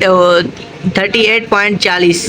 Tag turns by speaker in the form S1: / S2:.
S1: 38.40،